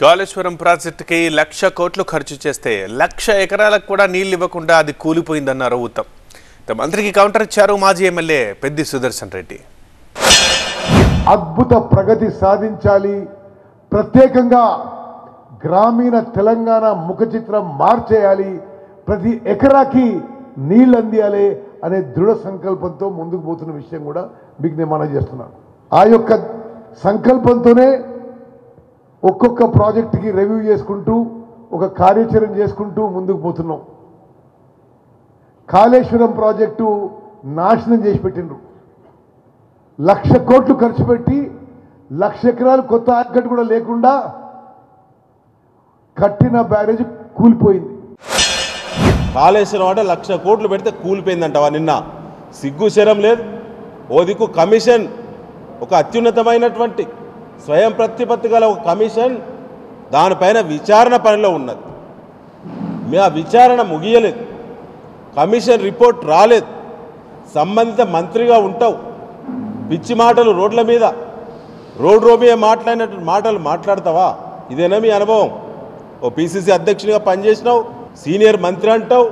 కాళేశ్వరం ప్రాజెక్టుకి 1,00,000 కోట్లు ఖర్చు చేస్తే 1,00,000 ఎకరాలకు కూడా నీళ్లు ఇవ్వకుండా అది కూలిపోయిందన్నారు ఉత్తమ్. మంత్రికి కౌంటర్ ఇచ్చారు మాజీ ఎమ్మెల్యే పెద్ది సుదర్శన్ రెడ్డి. అద్భుత ప్రగతి సాధించాలి, ప్రత్యేకంగా గ్రామీణ తెలంగాణ ముఖ చిత్రం మార్చేయాలి, ప్రతి ఎకరాకి నీళ్ళు అందియాలి అనే దృఢ సంకల్పంతో ముందుకు పోతున్న విషయం కూడా మీకు నేను మనవి చేస్తున్నాను. ఆ యొక్క సంకల్పంతోనే ఒక్కొక్క ప్రాజెక్టుకి రివ్యూ చేసుకుంటూ ఒక కార్యాచరణ చేసుకుంటూ ముందుకు పోతున్నాం. కాళేశ్వరం ప్రాజెక్టు నాశనం చేసి పెట్టిండ్రు. 1,00,000 కోట్లు ఖర్చు పెట్టి 1,00,000 ఎకరాలు కొత్త ఆర్కట్ కూడా లేకుండా కట్టిన బ్యారేజ్ కూలిపోయింది. కాళేశ్వరం అంటే 1,00,000 కోట్లు పెడితే కూలిపోయిందంటవా? నిన్న సిగ్గు శరం లేదు. ఓ దిక్కు కమిషన్, ఒక అత్యున్నతమైనటువంటి స్వయం ప్రతిపత్తి గల ఒక కమిషన్, దానిపైన విచారణ పనిలో ఉన్నది. మీ ఆ విచారణ ముగియలేదు, కమిషన్ రిపోర్ట్ రాలేదు, సంబంధిత మంత్రిగా ఉంటావు, పిచ్చి మాటలు రోడ్ల మీద రోడ్డు మాట్లాడినటువంటి మాటలు మాట్లాడతావా? ఇదేనా మీ అనుభవం? ఓ పిసిసి అధ్యక్షునిగా పనిచేసినావు, సీనియర్ మంత్రి అంటావు.